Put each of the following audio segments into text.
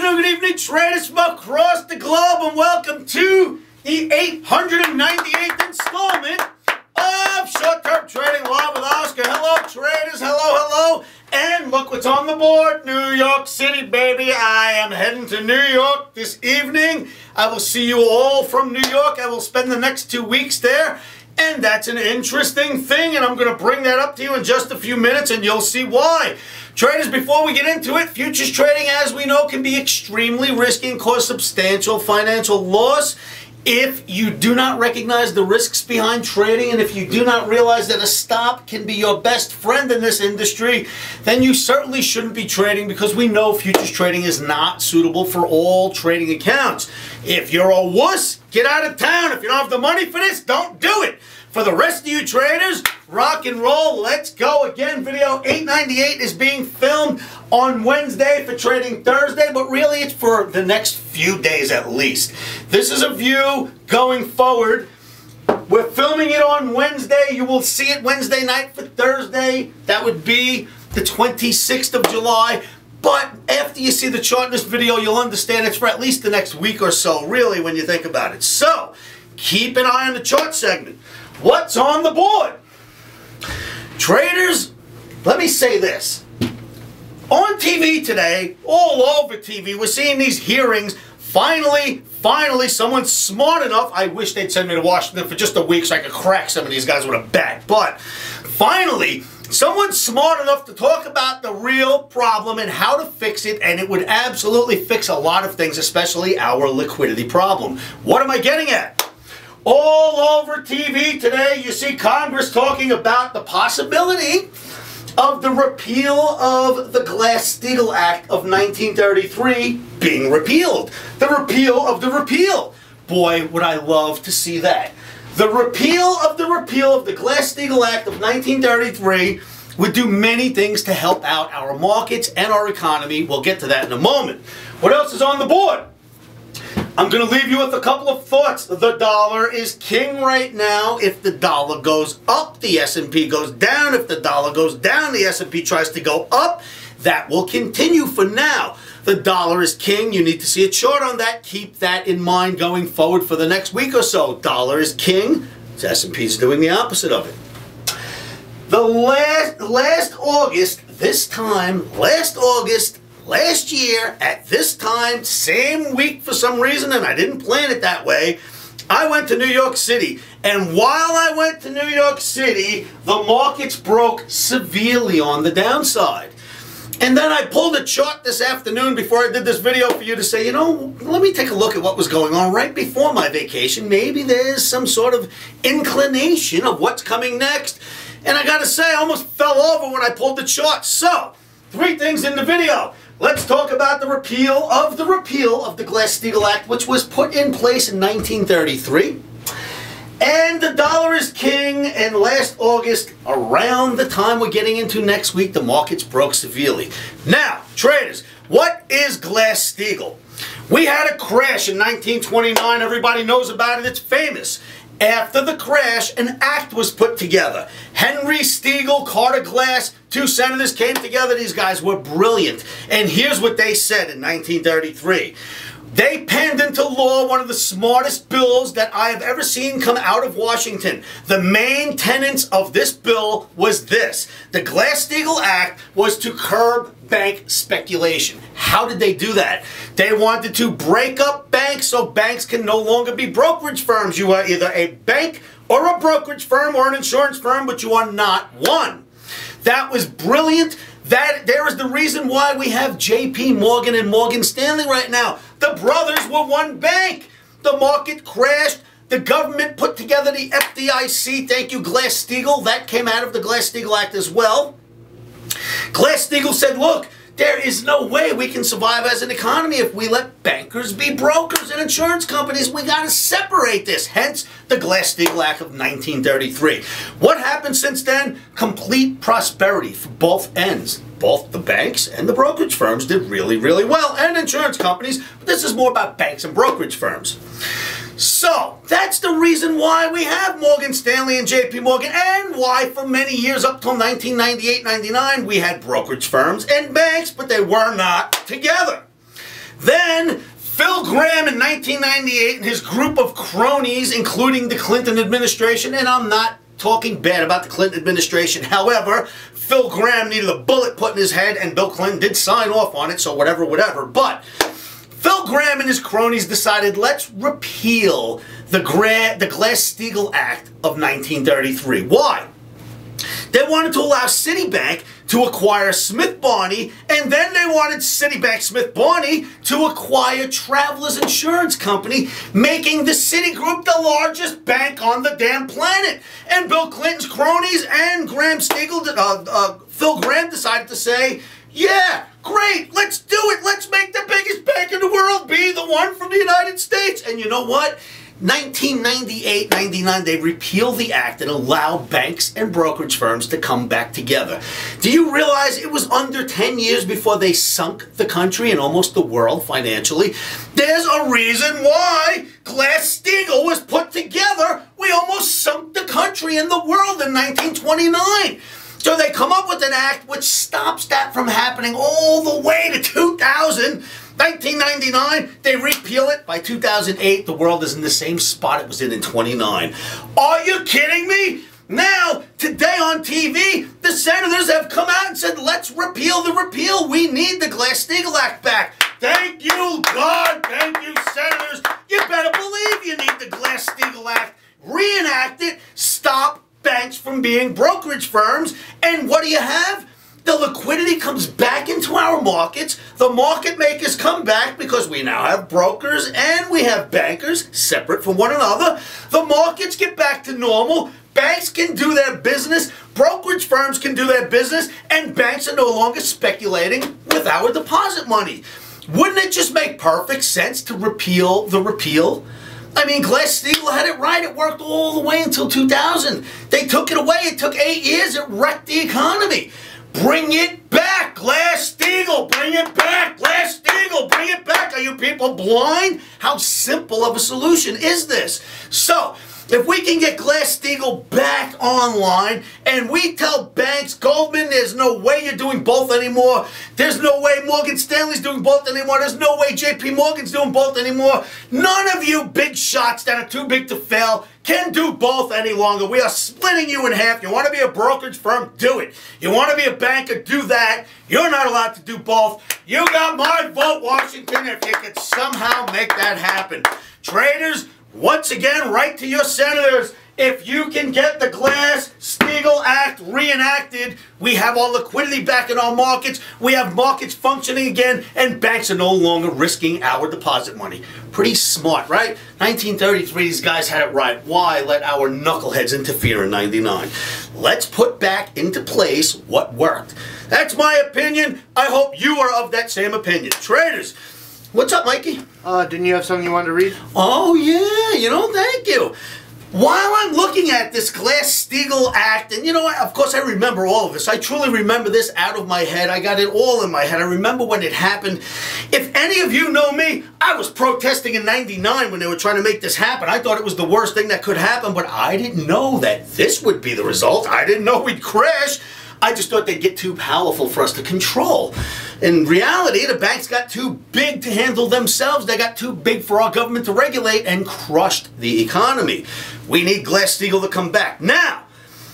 afternoon, good evening, traders from across the globe, and welcome to the 898th installment of Short-Term Trading Live with Oscar. Hello, traders. Hello. And look what's on the board. New York City, baby. I am heading to New York this evening. I will see you all from New York. I will spend the next 2 weeks there. And that's an interesting thing, and I'm going to bring that up to you in just a few minutes, and you'll see why. Traders, before we get into it, futures trading, as we know, can be extremely risky and cause substantial financial loss. If you do not recognize the risks behind trading, and if you do not realize that a stop can be your best friend in this industry, then you certainly shouldn't be trading, because we know futures trading is not suitable for all trading accounts. If you're a wuss, get out of town. If you don't have the money for this, don't do it. For the rest of you traders, rock and roll. Let's go. Again, video 898 is being filmed on Wednesday for trading Thursday, but really it's for the next few days at least. This is a view going forward. We're filming it on Wednesday. You will see it Wednesday night for Thursday. That would be the 26th of July. But after you see the chart in this video, you'll understand it's for at least the next week or so, really, when you think about it. So, keep an eye on the chart segment. What's on the board? Traders, let me say this. On TV today, all over TV, we're seeing these hearings. Finally, someone smart enough. I wish they'd send me to Washington for just a week so I could crack some of these guys with a bat. But finally, someone smart enough to talk about the real problem and how to fix it, and it would absolutely fix a lot of things, especially our liquidity problem. What am I getting at? All over TV today, you see Congress talking about the possibility of the repeal of the Glass Steagall Act of 1933 being repealed. The repeal of the repeal. Boy, would I love to see that. The repeal of the Glass Steagall Act of 1933 would do many things to help out our markets and our economy. We'll get to that in a moment. What else is on the board? I'm going to leave you with a couple of thoughts. The dollar is king right now. If the dollar goes up, the S&P goes down. If the dollar goes down, the S&P tries to go up. That will continue for now. The dollar is king. You need to see a chart on that. Keep that in mind going forward for the next week or so. Dollar is king. The S&P is doing the opposite of it. The last August, last year, at this time, same week for some reason, and I didn't plan it that way, I went to New York City. And while I went to New York City, the markets broke severely on the downside. And then I pulled a chart this afternoon before I did this video for you to say, you know, let me take a look at what was going on right before my vacation. Maybe there's some sort of inclination of what's coming next. And I gotta say, I almost fell over when I pulled the chart. So, 3 things in the video. Let's talk about the repeal of the Glass Steagall Act, which was put in place in 1933. And the dollar is king, and last August, around the time we're getting into next week, the markets broke severely. Now, traders, what is Glass Steagall? We had a crash in 1929. Everybody knows about it. It's famous. After the crash, an act was put together. Henry Steagall, Carter Glass, 2 senators came together. These guys were brilliant. And here's what they said in 1933. They penned into law one of the smartest bills that I have ever seen come out of Washington. The main tenets of this bill was this. The Glass Steagall Act was to curb bank speculation. How did they do that? They wanted to break up banks so banks can no longer be brokerage firms. You are either a bank or a brokerage firm or an insurance firm, but you are not one. That was brilliant. There is the reason why we have J.P. Morgan and Morgan Stanley right now. The brothers were one bank. The market crashed. The government put together the FDIC. Thank you, Glass Steagall. That came out of the Glass Steagall Act as well. Glass Steagall said, look, there is no way we can survive as an economy if we let bankers be brokers and insurance companies. We got to separate this. Hence, the Glass Steagall Act of 1933. What happened since then? Complete prosperity for both ends. Both the banks and the brokerage firms did really, really well, and insurance companies. But this is more about banks and brokerage firms. So, that's the reason why we have Morgan Stanley and J.P. Morgan, and why for many years up till 1998-99 we had brokerage firms and banks, but they were not together. Then Phil Gramm in 1998 and his group of cronies, including the Clinton administration, and I'm not talking bad about the Clinton administration. However, Phil Gramm needed a bullet put in his head, and Bill Clinton did sign off on it, so whatever. But Phil Gramm and his cronies decided, let's repeal the Glass Steagall Act of 1933. Why? They wanted to allow Citibank to acquire Smith Barney, and then they wanted Citibank Smith Barney to acquire Travelers Insurance Company, making the Citigroup the largest bank on the damn planet. And Bill Clinton's cronies and Phil Gramm decided to say, yeah, great, let's do it. Let's make the biggest bank in the world be the one from the United States. And you know what? 1998-99, they repealed the act and allowed banks and brokerage firms to come back together. Do you realize it was under 10 years before they sunk the country and almost the world financially? There's a reason why Glass Steagall was put together. We almost sunk the country and the world in 1929. So they come up with an act which stops that from happening all the way to 2000. 1999, they repeal it. By 2008, the world is in the same spot it was in 29. Are you kidding me? Now, today on TV, the senators have come out and said, let's repeal the repeal. We need the Glass Steagall Act back. Thank you, God. Thank you, senators. You better believe you need the Glass Steagall Act. Reenact it. Stop banks from being brokerage firms. And what do you have? The liquidity comes back into our markets. The market makers come back because we now have brokers and we have bankers separate from one another. The markets get back to normal. Banks can do their business. Brokerage firms can do their business. And banks are no longer speculating with our deposit money. Wouldn't it just make perfect sense to repeal the repeal? I mean, Glass Steagall had it right. It worked all the way until 2000. They took it away. It took 8 years. It wrecked the economy. Bring it back, Glass Steagall. Bring it back, Glass Steagall. Bring it back. Are you people blind? How simple of a solution is this? So, if we can get Glass Steagall back online and we tell banks, Goldman, there's no way you're doing both anymore. There's no way Morgan Stanley's doing both anymore. There's no way JP Morgan's doing both anymore. None of you big shots that are too big to fail can do both any longer. We are splitting you in half. You want to be a brokerage firm? Do it. You want to be a banker? Do that. You're not allowed to do both. You got my vote, Washington, if you could somehow make that happen. Traders, once again, write to your senators. If you can get the Glass Steagall Act reenacted, we have our liquidity back in our markets, we have markets functioning again, and banks are no longer risking our deposit money. Pretty smart, right? 1933, these guys had it right. Why let our knuckleheads interfere in 99? Let's put back into place what worked. That's my opinion. I hope you are of that same opinion. Traders, what's up, Mikey? Didn't you have something you wanted to read? Oh, yeah. Thank you. While I'm looking at this Glass Steagall Act, and of course I remember all of this. I truly remember this out of my head. I got it all in my head. I remember when it happened. If any of you know me, I was protesting in 99 when they were trying to make this happen. I thought it was the worst thing that could happen, but I didn't know that this would be the result. I didn't know we'd crash. I just thought they'd get too powerful for us to control. In reality, the banks got too big to handle themselves. They got too big for our government to regulate and crushed the economy. We need Glass Steagall to come back. Now,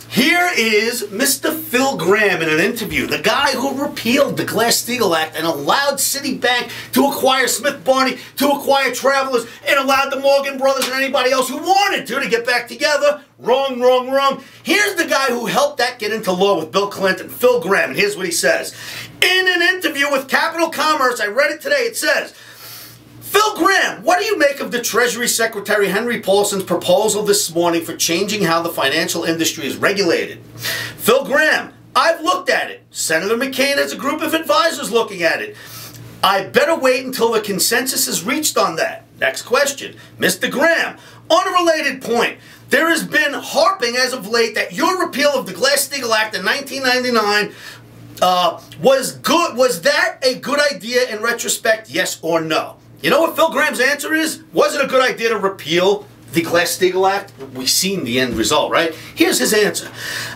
here is Mr. Phil Gramm in an interview, the guy who repealed the Glass Steagall Act and allowed Citibank to acquire Smith Barney, to acquire Travelers, and allowed the Morgan Brothers and anybody else who wanted to get back together. Wrong, wrong, wrong. Here's the guy who helped that get into law with Bill Clinton, Phil Gramm, and here's what he says. In an interview with Capital Commerce, I read it today, it says, Phil Gramm, what do you make of the Treasury Secretary Henry Paulson's proposal this morning for changing how the financial industry is regulated? Phil Gramm, I've looked at it. Senator McCain has a group of advisors looking at it. I better wait until the consensus is reached on that. Next question. Mr. Gramm, on a related point, there has been harping as of late that your repeal of the Glass Steagall Act in 1999 was good. Was that a good idea in retrospect, yes or no? You know what Phil Gramm's answer is? Was it a good idea to repeal the Glass Steagall Act? We've seen the end result, right? Here's his answer.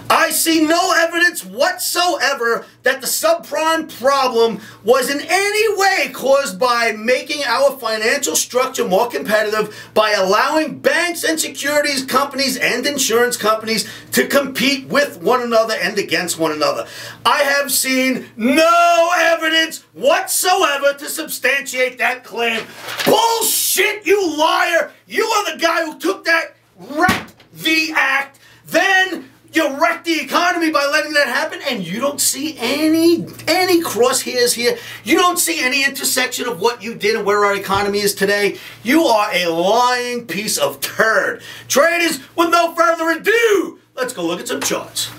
I see no evidence whatsoever that the subprime problem was in any way caused by making our financial structure more competitive by allowing banks and securities companies and insurance companies to compete with one another and against one another. I have seen no evidence whatsoever to substantiate that claim. Bullshit, you liar! You are the guy who took that, wrecked the act, then you wrecked the economy by letting that happen, and you don't see any crosshairs here. You don't see any intersection of what you did and where our economy is today. You are a lying piece of turd. Traders, with no further ado, let's go look at some charts.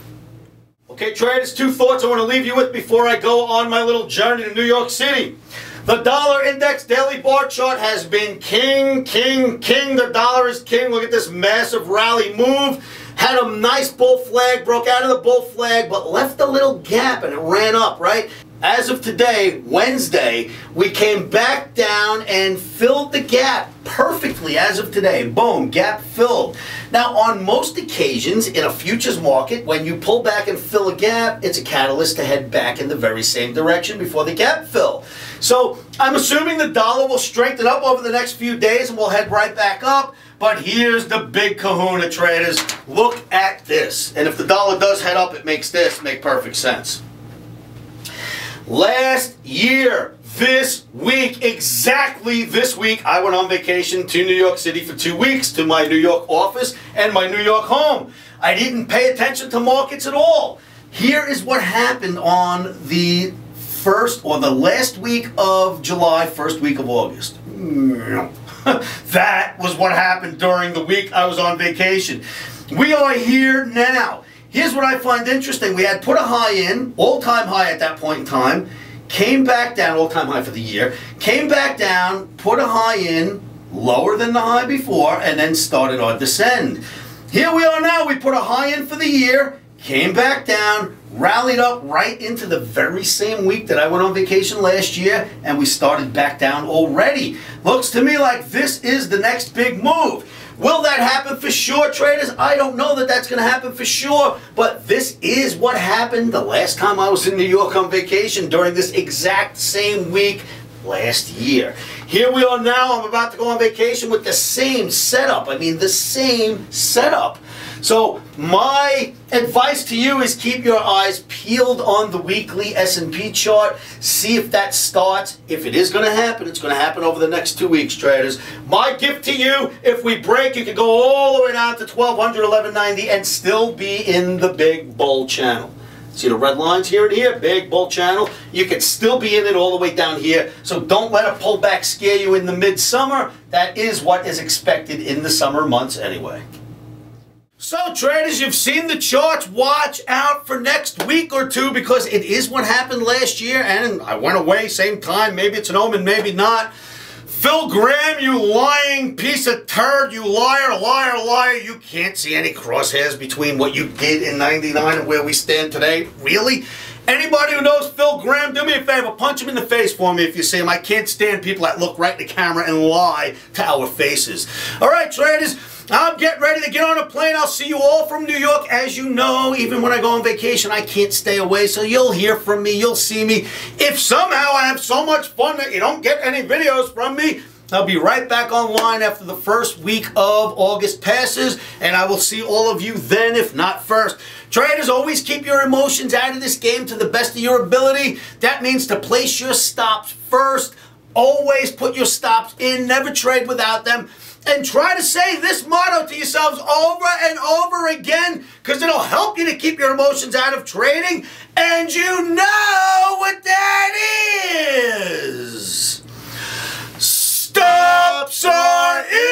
Okay, traders, two thoughts I want to leave you with before I go on my little journey to New York City. The dollar index daily bar chart has been king, king, king. The dollar is king. Look at this massive rally move. Had a nice bull flag, broke out of the bull flag, but left a little gap and it ran up, right? As of today, Wednesday, we came back down and filled the gap perfectly as of today. Boom, gap filled. Now, on most occasions in a futures market, when you pull back and fill a gap, it's a catalyst to head back in the very same direction before the gap fill. So I'm assuming the dollar will strengthen up over the next few days and we'll head right back up. But here's the big kahuna, traders. Look at this. And if the dollar does head up, it makes this make perfect sense. Last year, this week, exactly this week, I went on vacation to New York City for 2 weeks to my New York office and my New York home. I didn't pay attention to markets at all. Here is what happened on the first or the last week of July, first week of August. That was what happened during the week I was on vacation. We are here now. Here's what I find interesting. We had put a high in, all-time high at that point in time, came back down, all-time high for the year, came back down, put a high in, lower than the high before, and then started our descend. Here we are now. We put a high in for the year, came back down, rallied up right into the very same week that I went on vacation last year, and we started back down already. Looks to me like this is the next big move. Will that happen for sure, traders? I don't know that that's going to happen for sure, but this is what happened the last time I was in New York on vacation during this exact same week last year. Here we are now. I'm about to go on vacation with the same setup. I mean, the same setup. So my advice to you is keep your eyes peeled on the weekly S&P chart. See if that starts. If it is going to happen, it's going to happen over the next 2 weeks, traders. My gift to you, if we break, you can go all the way down to 1200, 1190 and still be in the big bull channel. See the red lines here and here? Big bull channel. You can still be in it all the way down here. So don't let a pullback scare you in the midsummer. That is what is expected in the summer months anyway. So traders, you've seen the charts. Watch out for next week or two because it is what happened last year and I went away same time. Maybe it's an omen, maybe not. Phil Graham, you lying piece of turd, you liar, liar, liar. You can't see any crosshairs between what you did in '99 and where we stand today. Really? Anybody who knows Phil Graham, do me a favor, punch him in the face for me if you see him. I can't stand people that look right in the camera and lie to our faces. All right, traders, I'm getting ready to get on a plane. I'll see you all from New York. As you know, even when I go on vacation, I can't stay away, so you'll hear from me, you'll see me. If somehow I have so much fun that you don't get any videos from me, I'll be right back online after the first week of August passes, and I will see all of you then, if not first. Traders, always keep your emotions out of this game to the best of your ability. That means to place your stops first. Always put your stops in. Never trade without them. And try to say this motto to yourselves over and over again because it'll help you to keep your emotions out of trading. And you know what that is. Stops are in.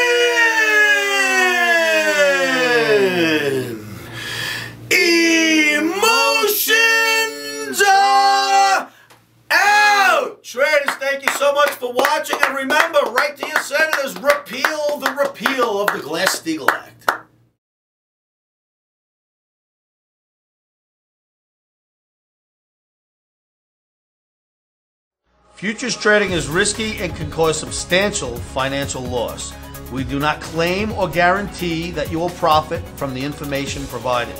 Emotions are out. Traders, thank you so much for watching. And remember, write to your senators, repeal the repeal of the Glass Steagall Act. Futures trading is risky and can cause substantial financial loss. We do not claim or guarantee that you will profit from the information provided.